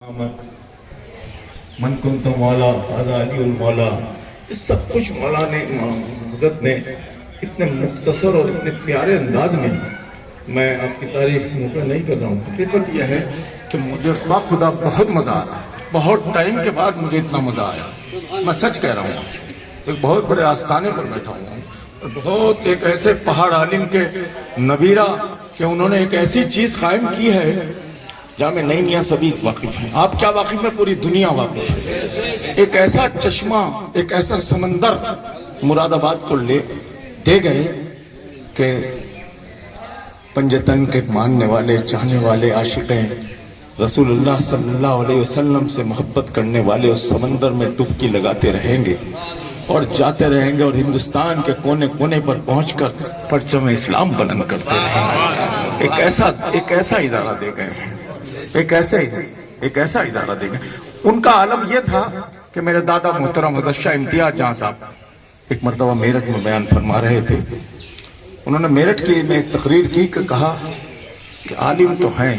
من کنت مولا هذا علی المولا. اس سب کچھ مولا نے حضرت نے اتنے مختصر اور اتنے پیارے انداز میں آپ کی تعریف مکمل نہیں کر رہا ہوں. حقیقت یہ ہے کہ مجھے خدا بہت مزہ آ رہا ہے. بہت ٹائم کے بعد مجھے اتنا مزہ آیا. میں سچ کہہ رہا ہوں. ایک بہت بڑے آستانے پر بیٹھا ہوں اور بہت ایک ایسے پہاڑ عالم کے نبیرہ کہ انہوں نے ایک ایسی چیز قائم کی ہے جہاں میں نہیں میاں سبھی واقف ہیں. آپ کیا واقف ہے؟ پوری دنیا واقف ہے. ایک ایسا چشمہ، ایک ایسا سمندر مراد آباد کو لے دے گئے کہ پنجتن کے ماننے والے، چاہنے والے، عاشقیں رسول اللہ صلی اللہ علیہ وسلم سے محبت کرنے والے اس سمندر میں ڈبکی لگاتے رہیں گے اور جاتے رہیں گے اور ہندوستان کے کونے کونے پر پہنچ کر پرچم اسلام بلند کرتے رہیں گے. ایک ایسا ادارہ دے گئے ہیں. ایک ایسا ادارہ دے گئے. ان کا عالم یہ تھا کہ میرے دادا محترم حضرت شاہ امتیاز جہاں صاحب ایک مرتبہ میرٹھ میں بیان فرما رہے تھے. انہوں نے میرٹھ کی میں ایک تقریر کی کہ کہا کہ عالم تو ہیں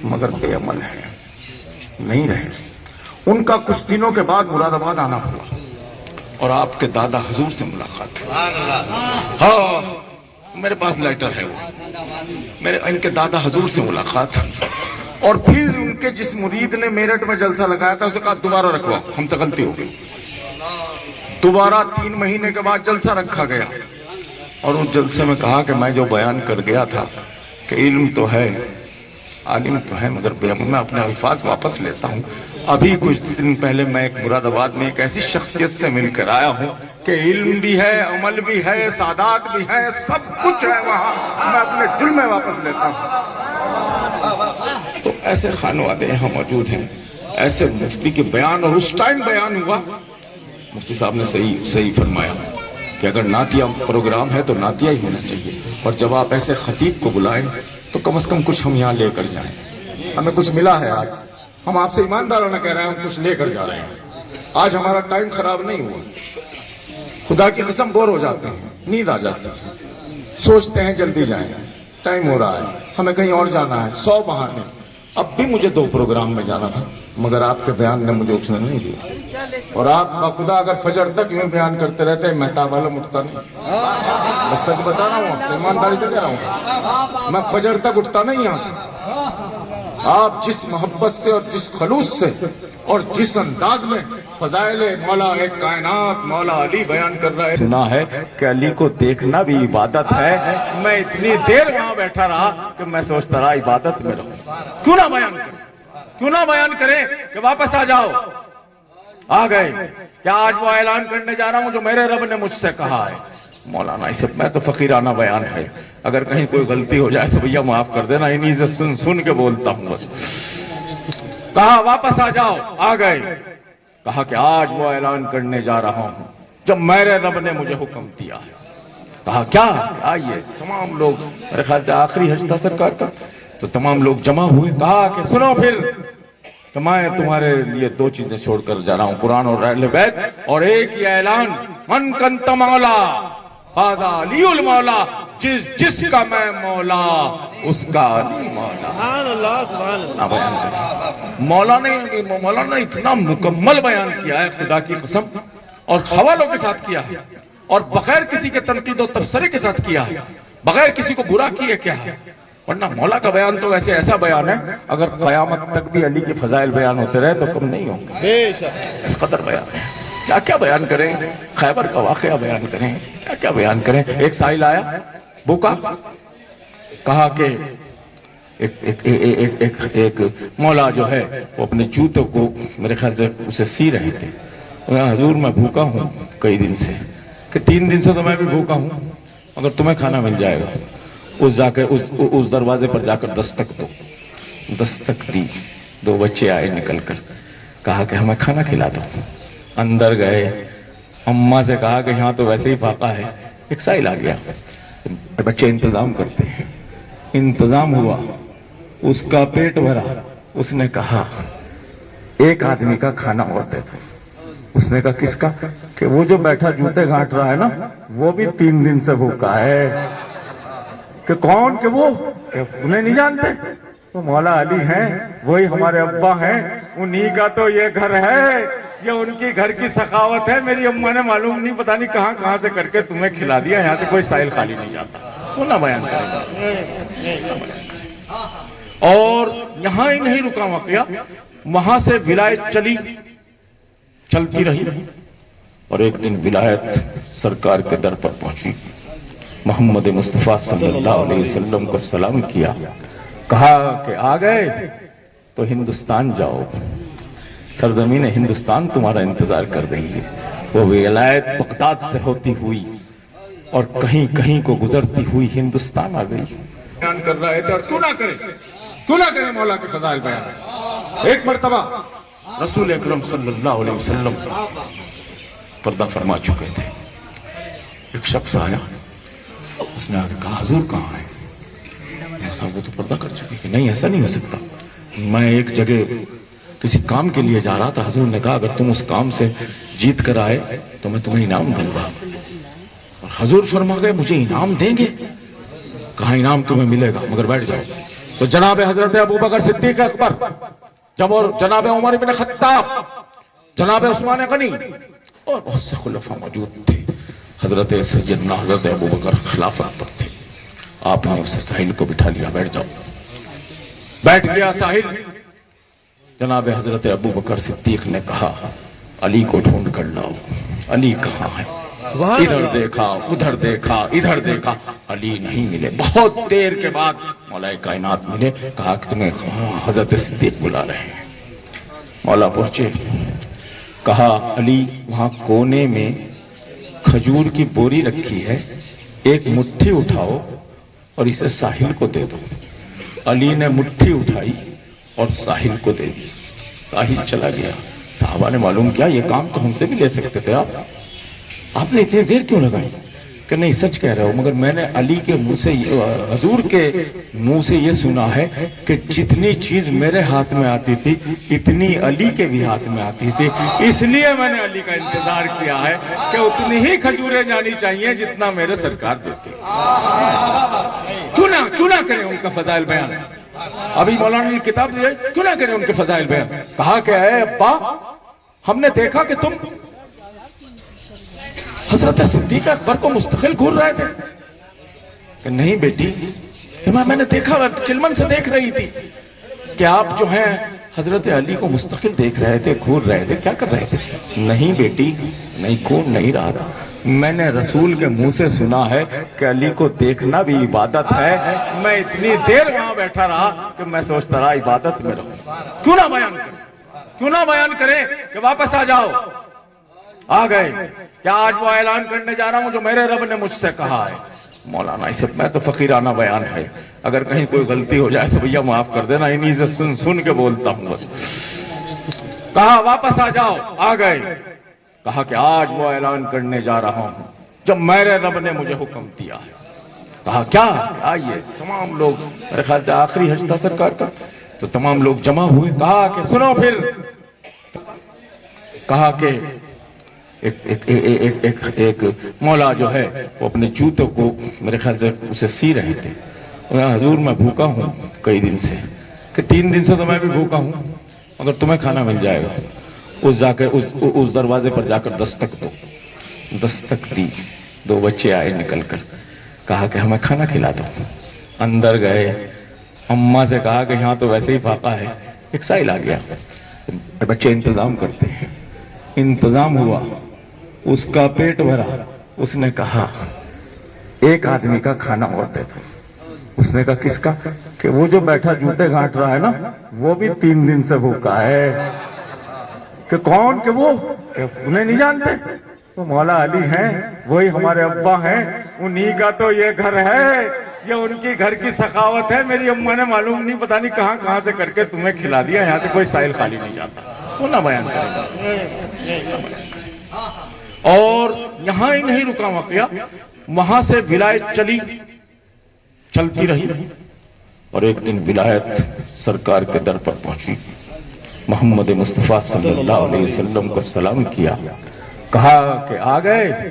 مگر بے عمل ہیں، نہیں رہے. ان کا کچھ دنوں کے بعد مراد آباد آنا ہوا اور آپ کے دادا حضور سے ملاقات ہوئی. ہاں میرے پاس لیٹر ہے. وہ ان کے دادا حضور سے ملاقات ہوئی اور پھر ان کے جس مرید نے میرٹھ میں جلسہ لگایا تھا اسے کہا دوبارہ رکھواؤ، ہم سے غلطی ہو گئی. دوبارہ 3 مہینے کے بعد جلسہ رکھا گیا اور اس جلسے میں کہا کہ میں جو بیان کر گیا تھا کہ علم تو ہے، عالم تو ہے مگر بے عمل. میں اپنے الفاظ واپس لیتا ہوں. ابھی کچھ دن پہلے میں ایک مراد آباد میں ایک ایسی شخصیت سے مل کر آیا ہوں کہ علم بھی ہے، عمل بھی ہے، سعادت بھی ہے، سب کچھ ہے وہاں. میں اپنے دل میں واپس لیتا ہوں. تو ایسے خانوادے یہاں موجود ہیں، ایسے مفتی کے بیان. اور اس ٹائم بیان ہوا، مفتی صاحب نے صحیح فرمایا کہ اگر نعتیہ پروگرام ہے تو نعتیہ ہی ہونا چاہیے. اور جب آپ ایسے خطیب کو بلائیں تو کم از کم کچھ ہم یہاں لے کر جائیں. ہمیں کچھ ملا ہے آج. ہم آپ سے ایماندارانہ کہہ رہے ہیں، ہم کچھ لے کر جا رہے ہیں. آج ہمارا ٹائم خراب نہیں ہوا. خدا کی قسم بور ہو جاتے ہیں، نیند آ جاتی ہے، سوچتے ہیں جلدی جائیں، ٹائم ہو رہا ہے، ہمیں کہیں اور جانا ہے، 100 بہانے. اب بھی مجھے 2 پروگرام میں جانا تھا مگر آپ کے بیان نے مجھے اٹھنے نہیں دیا. اور آپ کا خدا اگر فجر تک یوں بیان کرتے رہتے مہتاب عالم اٹھتا نہیں. میں سچ بتا رہا ہوں، آپ سے ایمانداری سے کہہ رہا ہوں، میں فجر تک اٹھتا نہیں یہاں سے. آپ جس محبت سے اور جس خلوص سے اور جس انداز میں فضائل مولا ایک کائنات مولا علی بیان کر رہا ہے. سنا ہے کہ علی کو دیکھنا بھی عبادت ہے. میں اتنی دیر وہاں بیٹھا رہا کہ میں سوچتا رہا عبادت میں رہوں. کیوں نہ بیان کریں کہ واپس آ جاؤ. آ گئے. کیا آج وہ اعلان کرنے جا رہا ہوں جو میرے رب نے مجھ سے کہا ہے. مولانا اسے میں تو فقیرانہ بیان ہے، اگر کہیں کوئی غلطی ہو جائے تو بھیا معاف کر دینا. انہی سے سن کے بولتا ہوں بس. کہا واپس آ جاؤ. آ گئے. کہا کہ آج وہ اعلان کرنے جا رہا ہوں جب میرے رب نے مجھے حکم دیا ہے. کہا کیا؟ آئیے. تمام لوگ، میرے خیال سے آخری حج تھا سرکار کا، تو تمام لوگ جمع ہوئے. کہا کہ سنو پھر کہ میں تمہارے لیے 2 چیزیں چھوڑ کر جا رہا ہوں، قرآن اور اہل بیت. اور ایک یہ اعلان، من کنت مولا ھذا علی المولا، جس کا میں مولا اس کا علی مولا. سبحان اللہ سبحان اللہ. مولا نے اتنا مکمل بیان کیا ہے خدا کی قسم، اور حوالوں کے ساتھ کیا ہے اور بغیر کسی کے تنقید و تبصرے کے ساتھ کیا ہے، بغیر کسی کو برا کیے کیا ہے. ورنہ مولا کا بیان تو ویسے ایسا بیان ہے اگر قیامت تک بھی علی کے فضائل بیان ہوتے رہے تو کم نہیں ہوں گے. اس قدر بیان ہے. کیا کیا بیان کریں. خیبر کا واقعہ بیان کریں، کیا کیا بیان کریں. ایک سائل آیا بھوکا. کہا کہ ایک مولا جو ہے وہ اپنے جوتوں کو میرے خیال سے اسے سی رہے تھے. حضور میں بھوکا ہوں کئی دن سے، کہ 3 دن سے تو میں بھی بھوکا ہوں مگر تمہیں کھانا مل جائے گا. اس دروازے پر جا کر دستک دو. دستک دی. 2 بچے آئے نکل کر. کہا کہ ہمیں کھانا کھلا دو. اندر گئے. اماں سے کہا کہ یہاں تو ویسے ہی فاقہ ہے. ایک سائل آ گیا. بچے انتظام کرتے ہیں. انتظام ہوا، اس کا پیٹ بھرا. اس نے کہا 1 آدمی کا کھانا اور دے دو. اس نے کہا کس کا؟ کہ وہ جو بیٹھا جوتے گھانٹ رہا ہے نا وہ بھی 3 دن سے بھوکا ہے. کہ کون؟ کہ وہ انہیں نہیں جانتے. تو مولا علی ہیں، وہی ہمارے ابا ہیں، انہی کا تو یہ گھر ہے، یہ ان کی گھر کی سخاوت ہے، میری اماں نے معلوم نہیں پتہ نہیں کہاں کہاں سے کر کے تمہیں کھلا دیا، یہاں سے کوئی سائل خالی نہیں جاتا، وہ نہ بیان کرے گا۔ اور یہاں ہی نہیں رکا واقعہ، وہاں سے ولایت چلتی رہی، اور ایک دن ولایت سرکار کے در پر پہنچی، محمد مصطفیٰ صلی اللہ علیہ وسلم کو سلام کیا، کہا کہ آ گئے تو ہندوستان جاؤ، سرزمین ہندوستان تمہارا انتظار کر رہی ہے۔ وہ ولایت بغداد سے ہوتی ہوئی اور کہیں کہیں کو گزرتی ہوئی ہندوستان آ گئی۔ بیان کر رہے تھے، اور کیوں نہ کرے مولا کے فضائل بیان۔ ایک مرتبہ رسول اکرم صلی اللہ علیہ وسلم پردہ فرما چکے تھے، ایک شخص آیا، اس نے آگے کہا حضور کہاں ہے؟ ایسا وہ تو پردہ کر چکے کہ نہیں ایسا نہیں ہو سکتا، میں ایک جگہ کسی کام کے لیے جا رہا تھا، حضور نے کہا اگر تم اس کام سے جیت کر آئے تو میں تمہیں انعام دوں گا، اور حضور فرما گئے مجھے انعام دیں گے؟ کہا انعام تمہیں ملے گا مگر بیٹھ جاؤ۔ تو جناب حضرت ابو بکر صدیق اکبر، جناب عمر بن خطاب، جناب عثمان غنی اور بہت سے خلفاء موجود تھے، حضرت سیدنا حضرت ابو بکر خلافت پر تھے، آپ نے اسے ساحل کو بٹھا لیا، بیٹھ جاؤ، بیٹھ گیا ساحل۔ جناب حضرت ابو بکر صدیق نے کہا علی کو ڈھونڈ کر لاؤ، علی کہاں ہے؟ ادھر دیکھا ادھر دیکھا ادھر دیکھا، علی نہیں ملے، بہت دیر کے بعد مولا کائنات ملے، کہا کہ تمہیں حضرت صدیق بلا رہے ہیں۔ مولا پہنچے، کہا علی وہاں کونے میں کھجور کی بوری رکھی ہے، ایک مٹھی اٹھاؤ اور اسے ساحل کو دے دو۔ علی نے مٹھی اٹھائی اور ساحل کو دے دی، ساحل چلا گیا۔ صحابہ نے معلوم کیا یہ کام تو ہم سے بھی لے سکتے تھے، آپ نے اتنی دیر کیوں لگائی؟ کہ نہیں سچ کہہ رہے ہو، مگر میں نے علی کے منہ سے، حضور کے منہ سے یہ سنا ہے کہ جتنی چیز میرے ہاتھ میں آتی تھی اتنی علی کے بھی ہاتھ میں آتی تھی، اس لیے میں نے علی کا انتظار کیا ہے کہ اتنی ہی کھجوریں جانی چاہیے جتنا میرے سرکار دیتے۔ کیوں نہ کریں ان کا فضائل بیان؟ ابھی مولانا نے کتاب دی ہے، کیوں نہ کریں ان کے فضائل بیان؟ کہا کہ اے ابا ہم نے دیکھا کہ تم حضرت صدیق اکبر کو مستقل گھور رہے تھے۔ کہ نہیں بیٹی، میں نے دیکھا، چلمن سے دیکھ رہی تھی کہ آپ جو ہیں حضرت علی کو مستقل دیکھ رہے تھے، گھور رہے تھے، کیا کر رہے تھے؟ نہیں بیٹی، نہیں گھور نہیں رہا تھا، میں نے رسول کے منہ سے سنا ہے کہ علی کو دیکھنا بھی عبادت ہے، میں اتنی دیر وہاں بیٹھا رہا کہ میں سوچتا رہا عبادت میں رہوں۔ کیوں نہ بیان کریں کہ واپس آ جاؤ؟ آ گئے، کیا آج وہ اعلان کرنے جا رہا ہوں جو میرے رب نے مجھ سے کہا ہے؟ مولانا اسے میں تو فقیرانہ بیان ہے، اگر کہیں کوئی غلطی ہو جائے تو بھیا معاف کر دینا، انہی سے سن کے بولتا ہوں بس۔ کہا واپس آ جاؤ، آ گئے، کہا کہ آج وہ اعلان کرنے جا رہا ہوں جب میرے رب نے مجھے حکم دیا ہے۔ کہا کیا؟ آئیے، تمام لوگ، میرے خیال سے آخری حج تھا سرکار کا، تو تمام لوگ جمع ہوئے، کہا کہ سنو پھر، کہا کہ ایک مولا جو ہے وہ اپنے جوتوں کو میرے خیال سے اسے سی رہے تھے، حضور میں بھوکا ہوں کئی دن سے، کہ 3 دن سے تو میں بھی بھوکا ہوں، مگر تمہیں کھانا مل جائے گا، اس دروازے پر جا کر دستک دو۔ دستک دی، 2 بچے آئے نکل کر، کہا کہ ہمیں کھانا کھلا دو۔ اندر گئے، اماں سے کہا کہ یہاں تو ویسے ہی فاقہ ہے، ایک سائل آ گیا، بچے انتظام کرتے ہیں، انتظام ہوا، اس کا پیٹ بھرا، اس نے کہا ایک آدمی کا کھانا اور دے دو۔ اس نے کہا کس کا؟ کہ وہ جو بیٹھا جوتے گھانٹ رہا ہے نا، وہ بھی 3 دن سے بھوکا ہے۔ کہ کون؟ کہ وہ، کہ انہیں نہیں جانتے؟ وہ مولا علی ہیں، وہی ہمارے ابا ہیں، انہی کا تو یہ گھر ہے، یہ ان کی گھر کی سخاوت ہے، میری اماں نے معلوم نہیں پتہ نہیں کہاں کہاں سے کر کے تمہیں کھلا دیا، یہاں سے کوئی سائل خالی نہیں جاتا، وہ نہ بیان کرے گا۔ اور یہاں ہی نہیں رکا واقعہ، وہاں سے ولایت چلتی رہی، اور ایک دن ولایت سرکار کے در پر پہنچی، محمد مصطفیٰ صلی اللہ علیہ وسلم کو سلام کیا، کہا کہ آ گئے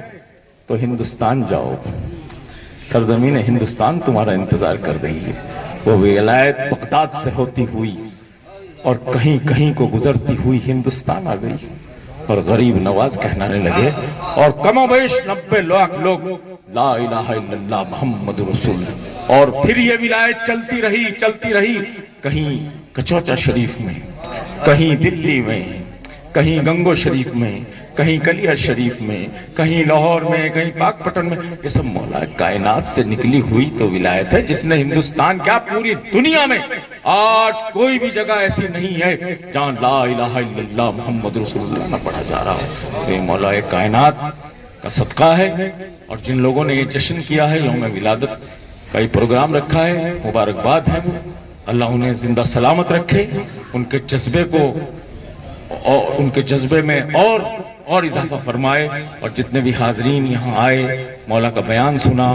تو ہندوستان جاؤ، سرزمین ہندوستان تمہارا انتظار کر رہی ہے۔ وہ ولایت بغداد سے ہوتی ہوئی اور کہیں کہیں کو گزرتی ہوئی ہندوستان آ گئی اور غریب نواز کہلانے لگے اور کم و بیش 90 لاکھ لوگ لا الہ الا اللہ محمد رسول اللہ. اور پھر یہ ولایت چلتی رہی کہیں کچوچا شریف میں، کہیں دلی میں، کہیں گنگو شریف میں، کہیں کلیہ شریف میں، کہیں لاہور میں، کہیں پاک پٹن میں. یہ سب مولا کائنات سے نکلی ہوئی تو ولایت ہے جس نے ہندوستان کیا پوری دنیا میں آج کوئی بھی جگہ ایسی نہیں ہے جہاں لا الہ الا اللہ محمد رسول اللہ نہ پڑھا جا رہا ہو. تو یہ مولا کائنات کا صدقہ ہے. اور جن لوگوں نے یہ جشن کیا ہے یوم ولادت کا یہ پروگرام رکھا ہے، مبارکباد ہے. اللہ انہیں زندہ سلامت رکھے، ان کے جذبے کو اور ان کے جذبے میں اور اضافہ فرمائے. اور جتنے بھی حاضرین یہاں آئے، مولا کا بیان سنا،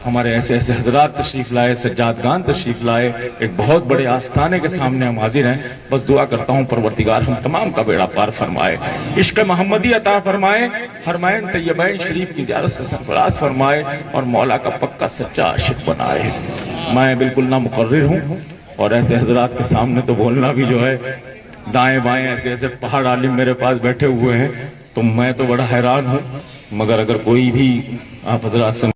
ہمارے ایسے ایسے حضرات تشریف لائے، سجادگان تشریف لائے، ایک بہت بڑے آستانے کے سامنے ہم حاضر ہیں. بس دعا کرتا ہوں پروردگار ہم تمام کا بیڑا پار فرمائے، عشق محمدی عطا فرمائے، حرمین طیبین شریف کی زیارت سے سرفراز فرمائے اور مولا کا پکا سچا عاشق بنائے. میں بالکل نامقرر ہوں اور ایسے حضرات کے سامنے تو بولنا بھی جو ہے، دائیں بائیں ایسے ایسے پہاڑ عالم میرے پاس بیٹھے ہوئے ہیں تو میں تو بڑا حیران ہوں. مگر اگر کوئی بھی آپ حضرات سے